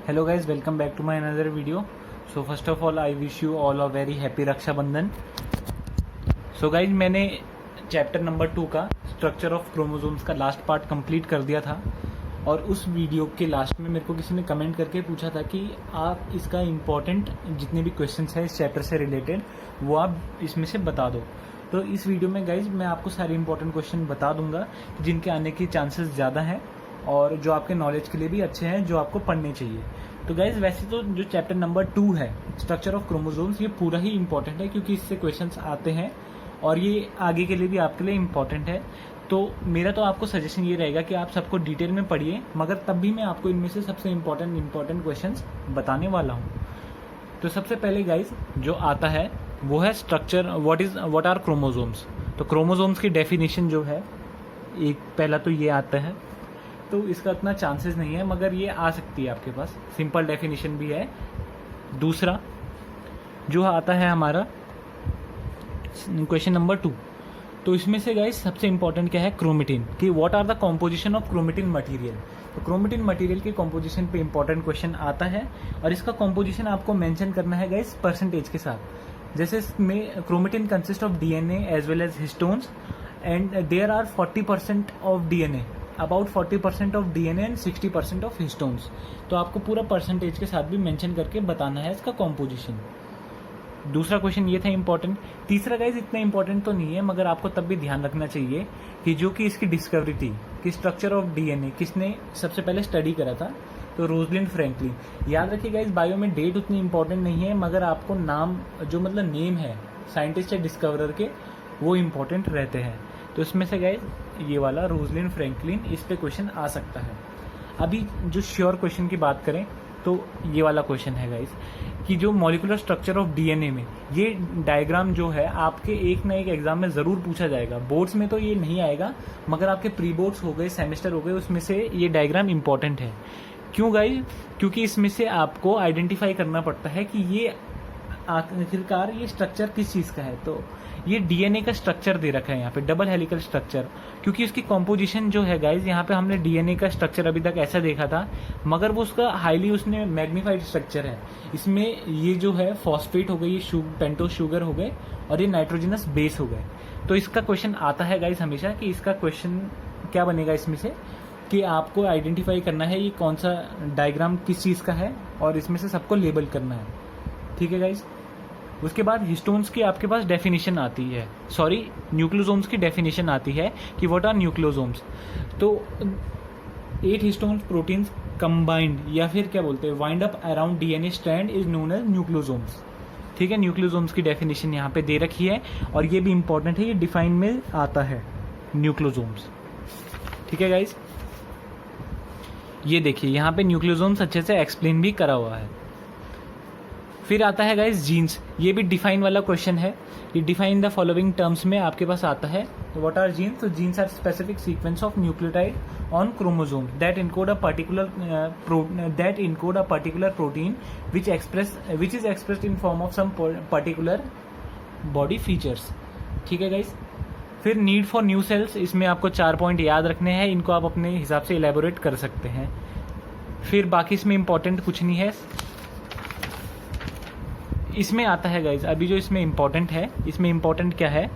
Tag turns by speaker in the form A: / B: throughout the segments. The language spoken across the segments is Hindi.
A: Hello guys, welcome back to my another video. So first of all I wish you all a very happy Rakshabandhan. So guys, मैंने चैप्टर नंबर 2 का स्ट्रक्चर ऑफ क्रोमोसोम्स का लास्ट पार्ट कंप्लीट कर दिया था और उस वीडियो के लास्ट में मेरे को किसी ने कमेंट करके पूछा था कि आप इसका इम्पोर्टेंट जितने भी क्वेश्चंस हैं इस चैप्टर से रिलेटेड वो आप इसमें से बता दो. तो इस वीडियो में गाइज मैं आपको सारे इंपॉर्टेंट क्वेश्चन बता दूंगा जिनके आने के चांसेस ज़्यादा हैं और जो आपके नॉलेज के लिए भी अच्छे हैं, जो आपको पढ़ने चाहिए. तो गाइज वैसे तो जो चैप्टर नंबर 2 है स्ट्रक्चर ऑफ क्रोमोसोम्स, ये पूरा ही इंपॉर्टेंट है क्योंकि इससे क्वेश्चंस आते हैं और ये आगे के लिए भी आपके लिए इम्पॉर्टेंट है. तो मेरा तो आपको सजेशन ये रहेगा कि आप सबको डिटेल में पढ़िए, मगर तब भी मैं आपको इनमें से सबसे इम्पॉर्टेंट क्वेश्चंस बताने वाला हूँ. तो सबसे पहले गाइज जो आता है वो है स्ट्रक्चर, व्हाट आर क्रोमोसोम्स. तो क्रोमोसोम्स की डेफिनेशन जो है, एक पहला तो ये आता है, तो इसका इतना चांसेस नहीं है मगर ये आ सकती है आपके पास, सिंपल डेफिनेशन भी है. दूसरा जो आता है हमारा क्वेश्चन नंबर 2, तो इसमें से गाइस सबसे इंपॉर्टेंट क्या है, क्रोमेटिन, कि what are the composition of chromatin material. तो क्रोमेटिन मटेरियल के कॉम्पोजिशन पे इंपॉर्टेंट क्वेश्चन आता है और इसका कॉम्पोजिशन आपको मेंशन करना है गाइस परसेंटेज के साथ. जैसे इसमें chromatin consist of DNA as well as histones and there are 40% of DNA, about 40% of DNA and 60% of histones. तो आपको पूरा परसेंटेज के साथ भी मेंशन करके बताना है इसका कॉम्पोजिशन. दूसरा क्वेश्चन ये था इंपॉर्टेंट. तीसरा गाइज इतना इंपॉर्टेंट तो नहीं है मगर आपको तब भी ध्यान रखना चाहिए कि जो कि इसकी डिस्कवरी थी कि स्ट्रक्चर ऑफ डीएनए किसने सबसे पहले स्टडी करा था, तो रोजलिंड फ्रैंकलिन. याद रखिए गाइज बायो में डेट उतनी इंपॉर्टेंट नहीं है मगर आपको नाम, जो मतलब नेम है साइंटिस्ट या डिस्कवरर के, वो इम्पोर्टेंट रहते हैं. तो इसमें से गाइज ये वाला रोजलिंड फ्रैंकलिन, इस पे क्वेश्चन आ सकता है. अभी जो श्योर क्वेश्चन की बात करें तो ये वाला क्वेश्चन है गाइज कि जो मॉलिक्यूलर स्ट्रक्चर ऑफ डीएनए में, ये डायग्राम जो है आपके एक ना एक एग्जाम में जरूर पूछा जाएगा. बोर्ड्स में तो ये नहीं आएगा मगर आपके प्री बोर्ड्स हो गए, सेमेस्टर हो गए, उसमें से ये डायग्राम इंपॉर्टेंट है. क्यों गाइज? क्योंकि इसमें से आपको आइडेंटिफाई करना पड़ता है कि ये आखिरकार ये स्ट्रक्चर किस चीज़ का है. तो ये डीएनए का स्ट्रक्चर दे रखा है यहाँ पे, डबल हेलिकल स्ट्रक्चर, क्योंकि उसकी कॉम्पोजिशन जो है गाइज, यहाँ पे हमने डीएनए का स्ट्रक्चर अभी तक ऐसा देखा था मगर वो उसका हाईली उसने मैग्नीफाइड स्ट्रक्चर है. इसमें ये जो है फॉस्फेट हो गई, ये पेंटोस शुगर हो गए और ये नाइट्रोजनस बेस हो गए. तो इसका क्वेश्चन आता है गाइज हमेशा कि इसका क्वेश्चन क्या बनेगा इसमें से, कि आपको आइडेंटिफाई करना है ये कौन सा डायग्राम किस चीज़ का है और इसमें से सबको लेबल करना है. ठीक है गाइज. उसके बाद हिस्टोन्स की आपके पास डेफिनेशन आती है, सॉरी न्यूक्लियोसोम्स की डेफिनेशन आती है कि व्हाट आर न्यूक्लियोसोम्स. तो 8 हिस्टोन्स प्रोटीन्स कंबाइंड, या फिर क्या बोलते हैं, wind up around DNA strand is known as nucleosomes. ठीक है, न्यूक्लियोसोम्स की डेफिनेशन यहाँ पे दे रखी है और ये भी इंपॉर्टेंट है, ये डिफाइन में आता है न्यूक्लियोसोम्स. ठीक है गाइज, ये देखिए यहाँ पे न्यूक्लियोसोम्स अच्छे से एक्सप्लेन भी करा हुआ है. फिर आता है गाइस जीन्स, ये भी डिफाइन वाला क्वेश्चन है. ये डिफाइन द फॉलोइंग टर्म्स में आपके पास आता है. तो व्हाट आर जीन्स? तो genes are specific sequence of nucleotide on chromosome that encode a particular protein which is expressed in form of some particular body features. ठीक है गाइस. फिर नीड फॉर न्यू सेल्स, इसमें आपको 4 पॉइंट याद रखने हैं, इनको आप अपने हिसाब से इलेबोरेट कर सकते हैं. फिर बाकी इसमें इंपॉर्टेंट कुछ नहीं है. इसमें आता है गाइज, अभी जो इसमें इंपॉर्टेंट है, इसमें इंपॉर्टेंट क्या है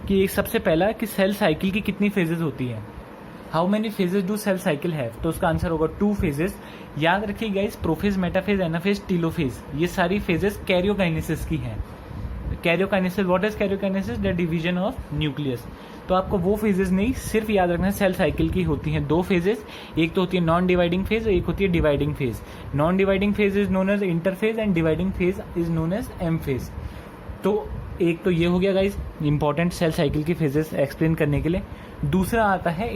A: कि एक सबसे पहला कि सेल साइकिल की कितनी फेजेस होती है, how many phases do cell cycle have. तो उसका आंसर होगा 2 फेजेस. याद रखिए guys, prophase, metaphase, anaphase, telophase, ये सारी फेजेस कैरियोकाइनेसिस की हैं. Karyokinesis, what is karyokinesis? The division of nucleus. तो आपको वो फेजेस नहीं, सिर्फ याद रखना है सेल साइकिल की होती हैं 2 फेजेस. एक तो होती है नॉन डिवाइडिंग फेज, एक होती है dividing phase. Non dividing phase is known as interphase and dividing phase is known as M phase. तो एक तो ये हो गया गाइज इंपॉर्टेंट सेल साइकिल की फेजेस एक्सप्लेन करने के लिए. दूसरा आता है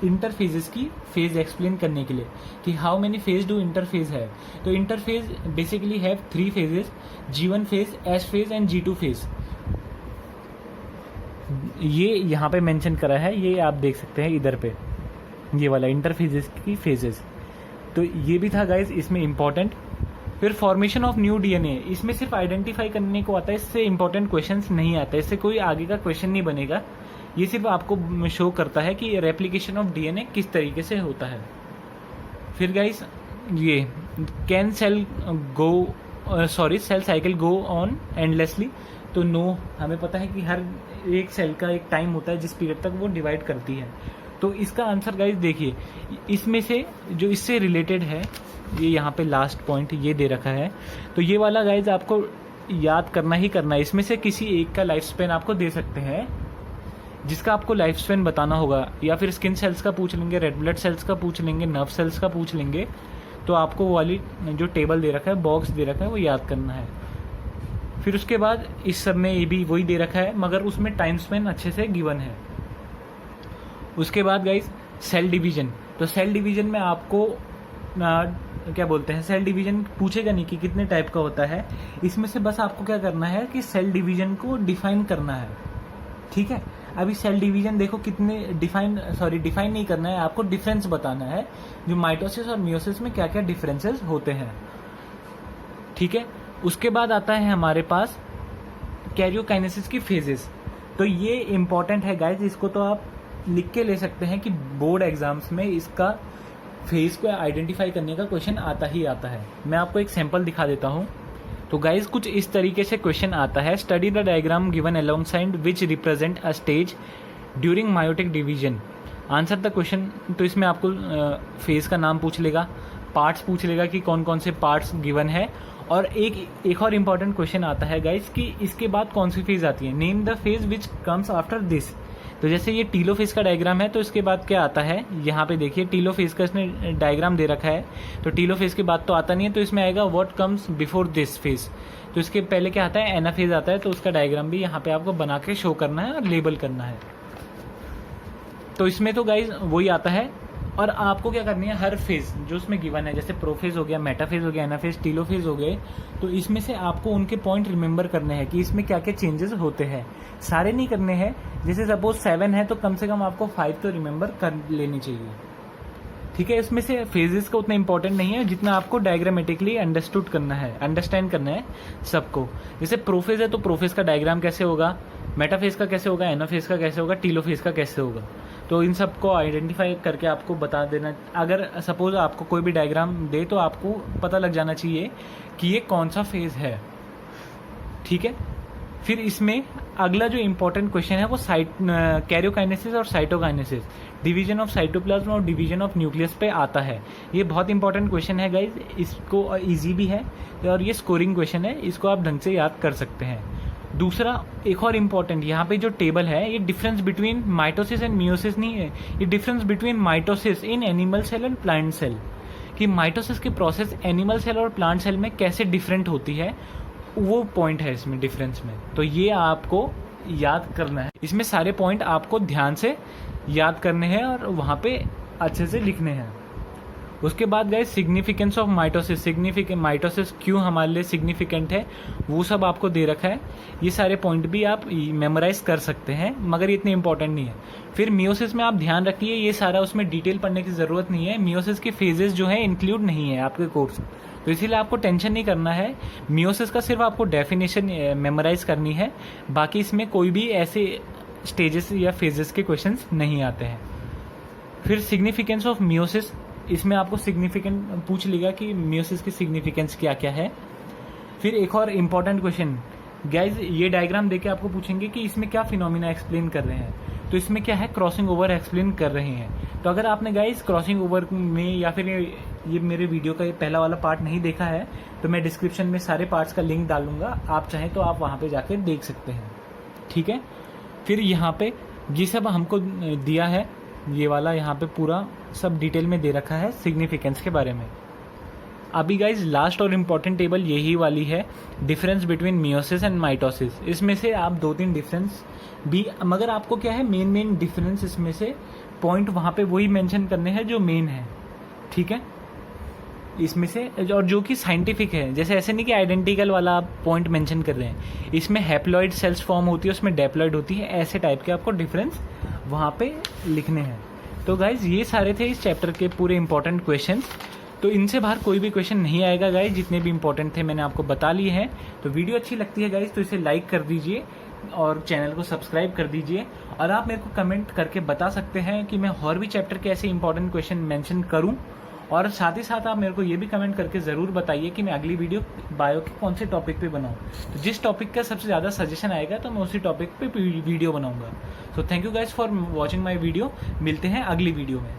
A: इंटरफेजेस की फेज एक्सप्लेन करने के लिए कि how many phase do interphase है. तो interphase basically have 3 phases, G1 phase, S phase and G2 phase. ये यहाँ पे मेंशन करा है, ये आप देख सकते हैं इधर पे, ये वाला इंटरफेजेस की फेजेस. तो ये भी था गाइज इसमें इंपॉर्टेंट. फिर फॉर्मेशन ऑफ न्यू डीएनए, इसमें सिर्फ आइडेंटिफाई करने को आता है, इससे इंपॉर्टेंट क्वेश्चंस नहीं आता है, इससे कोई आगे का क्वेश्चन नहीं बनेगा. ये सिर्फ आपको शो करता है कि रेप्लिकेशन ऑफ डीएनए किस तरीके से होता है. फिर गाइस ये can sell cycle go on endlessly, तो नो, हमें पता है कि हर एक सेल का एक टाइम होता है जिस पीरियड तक वो डिवाइड करती है। तो इसका आंसर गाइज देखिए, इसमें से जो इससे रिलेटेड है, ये यहाँ पे लास्ट पॉइंट ये दे रखा है, तो ये वाला गाइज आपको याद करना ही करना है। इसमें से किसी एक का लाइफ स्पेन आपको दे सकते हैं, जिसका आपको लाइफ स्पेन बताना होगा, या फिर स्किन सेल्स का पूछ लेंगे, रेड ब्लड सेल्स का पूछ लेंगे, नर्व सेल्स का पूछ लेंगे। तो आपको वो वाली जो टेबल दे रखा है, बॉक्स दे रखा है, वो याद करना है। फिर उसके बाद इस सब में ये भी वही दे रखा है, मगर उसमें टाइम स्पेन अच्छे से गिवन है। उसके बाद गाइज सेल डिवीजन, तो सेल डिवीजन में आपको क्या बोलते हैं, सेल डिवीजन पूछेगा नहीं कि कितने टाइप का होता है, इसमें से बस आपको क्या करना है कि सेल डिवीजन को डिफाइन करना है। ठीक है, अभी सेल डिवीजन देखो कितने डिफाइन नहीं करना है, आपको डिफरेंस बताना है, जो माइटोसिस और मियोसिस में क्या क्या डिफरेंसेस होते हैं। ठीक है, उसके बाद आता है हमारे पास कैरियोकाइनेसिस की फेजेस। तो ये इंपॉर्टेंट है गाइज, इसको तो आप लिख के ले सकते हैं कि बोर्ड एग्जाम्स में इसका फेज को आइडेंटिफाई करने का क्वेश्चन आता ही आता है। मैं आपको एक सैंपल दिखा देता हूँ। तो गाइज कुछ इस तरीके से क्वेश्चन आता है, study the diagram given alongside which represent a stage during meiotic division, answer the question. तो इसमें आपको फेज का नाम पूछ लेगा, पार्ट्स पूछ लेगा कि कौन कौन से पार्ट्स गिवन है, और एक और इम्पॉर्टेंट क्वेश्चन आता है गाइज कि इसके बाद कौन सी फेज आती है, name the phase which comes after this. तो जैसे ये टीलोफेज का डायग्राम है, तो इसके बाद क्या आता है, यहाँ पे देखिए टीलोफेज का इसने डायग्राम दे रखा है, तो टीलोफेज के बाद तो आता नहीं है, तो इसमें आएगा what comes before this phase. तो इसके पहले क्या आता है, एनाफेज आता है, तो उसका डायग्राम भी यहाँ पे आपको बना के शो करना है और लेबल करना है। तो इसमें तो गाइज वही आता है, और आपको क्या करनी है, हर फेज जो उसमें गिवन है, जैसे प्रोफेज हो गया, मेटाफेज हो गया, एनाफेज, टीलोफेज हो गए, तो इसमें से आपको उनके पॉइंट रिमेंबर करने हैं कि इसमें क्या क्या चेंजेस होते हैं। सारे नहीं करने हैं, जैसे सपोज 7 है तो कम से कम आपको 5 तो रिमेंबर कर लेनी चाहिए। ठीक है, इसमें से फेजेस का उतना इंपॉर्टेंट नहीं है जितना आपको डायग्रामेटिकली अंडरस्टैंड करना है सबको। जैसे प्रोफेज है तो प्रोफेज का डायग्राम कैसे होगा, मेटाफेज का कैसे होगा, एनाफेज का कैसे होगा, टीलोफेज का कैसे होगा, तो इन सबको आइडेंटिफाई करके आपको बता देना। अगर सपोज आपको कोई भी डायग्राम दे तो आपको पता लग जाना चाहिए कि ये कौन सा फेज है। ठीक है, फिर इसमें अगला जो इम्पोर्टेंट क्वेश्चन है वो कैरियोकाइनेसिस और साइटोकाइनेसिस, डिवीजन ऑफ साइटोप्लाज्म और डिवीजन ऑफ न्यूक्लियस पे आता है। ये बहुत इंपॉर्टेंट क्वेश्चन है गाइज, इसको इजी भी है और ये स्कोरिंग क्वेश्चन है, इसको आप ढंग से याद कर सकते हैं। दूसरा एक और इम्पॉर्टेंट, यहाँ पे जो टेबल है, ये difference between mitosis and meiosis नहीं है, ये difference between mitosis in animal cell and plant cell, कि माइटोसिस की प्रोसेस एनिमल सेल और प्लांट सेल में कैसे डिफरेंट होती है, वो पॉइंट है इसमें डिफरेंस में। तो ये आपको याद करना है, इसमें सारे पॉइंट आपको ध्यान से याद करने हैं और वहाँ पे अच्छे से लिखने हैं। उसके बाद guys significance of mitosis, mitosis क्यों हमारे लिए सिग्निफिकेंट है वो सब आपको दे रखा है। ये सारे पॉइंट भी आप मेमोराइज कर सकते हैं, मगर ये इतने इंपॉर्टेंट नहीं है। फिर मियोसिस में आप ध्यान रखिए, ये सारा उसमें डिटेल पढ़ने की ज़रूरत नहीं है, मियोसिस के फेजेस जो है इंक्लूड नहीं है आपके कोर्स, तो इसीलिए आपको टेंशन नहीं करना है। मियोसिस का सिर्फ आपको डेफिनेशन मेमोराइज करनी है, बाकी इसमें कोई भी ऐसे स्टेजेस या फेजेस के क्वेश्चंस नहीं आते हैं। फिर सिग्निफिकेंस ऑफ मियोसिस, इसमें आपको सिग्निफिकेंट पूछ लेगा कि मियोसिस की सिग्निफिकेंस क्या क्या है। फिर एक और इम्पॉर्टेंट क्वेश्चन गाइज, ये डायग्राम देके आपको पूछेंगे कि इसमें क्या फिनोमिना एक्सप्लेन कर रहे हैं, तो इसमें क्या है, क्रॉसिंग ओवर एक्सप्लेन कर रहे हैं। तो अगर आपने गाइज क्रॉसिंग ओवर में या फिर ये मेरे वीडियो का ये पहला वाला पार्ट नहीं देखा है, तो मैं डिस्क्रिप्शन में सारे पार्ट्स का लिंक डालूंगा, आप चाहें तो आप वहाँ पे जाके देख सकते हैं। ठीक है, फिर यहाँ पे ये सब हमको दिया है, ये वाला यहाँ पे पूरा सब डिटेल में दे रखा है सिग्निफिकेंस के बारे में। अभी गाइज लास्ट और इम्पॉर्टेंट टेबल यही वाली है, difference between meiosis and mitosis. इसमें से आप 2-3 डिफरेंस भी, मगर आपको क्या है, मेन डिफरेंस इसमें से पॉइंट वहाँ पे वही मेंशन करने हैं जो मेन है। ठीक है, इसमें से और जो कि साइंटिफिक है, जैसे ऐसे नहीं कि आइडेंटिकल वाला आप पॉइंट मेंशन कर रहे हैं, इसमें हैप्लॉइड सेल्स फॉर्म होती है, उसमें डेप्लॉइड होती है, ऐसे टाइप के आपको डिफरेंस वहाँ पे लिखने हैं। तो गाइज ये सारे थे इस चैप्टर के पूरे इंपॉर्टेंट क्वेश्चंस, तो इनसे बाहर कोई भी क्वेश्चन नहीं आएगा गाइज, जितने भी इंपॉर्टेंट थे मैंने आपको बता लिए हैं। तो वीडियो अच्छी लगती है गाइज तो इसे लाइक कर दीजिए और चैनल को सब्सक्राइब कर दीजिए, और आप मेरे को कमेंट करके बता सकते हैं कि मैं और भी चैप्टर के ऐसे इंपॉर्टेंट क्वेश्चन मेंशन करूं, और साथ ही साथ आप मेरे को ये भी कमेंट करके ज़रूर बताइए कि मैं अगली वीडियो बायो के कौन से टॉपिक पे बनाऊँ। तो जिस टॉपिक का सबसे ज़्यादा सजेशन आएगा तो मैं उसी टॉपिक पे वीडियो बनाऊँगा। So thank you guys for watching my video. मिलते हैं अगली वीडियो में।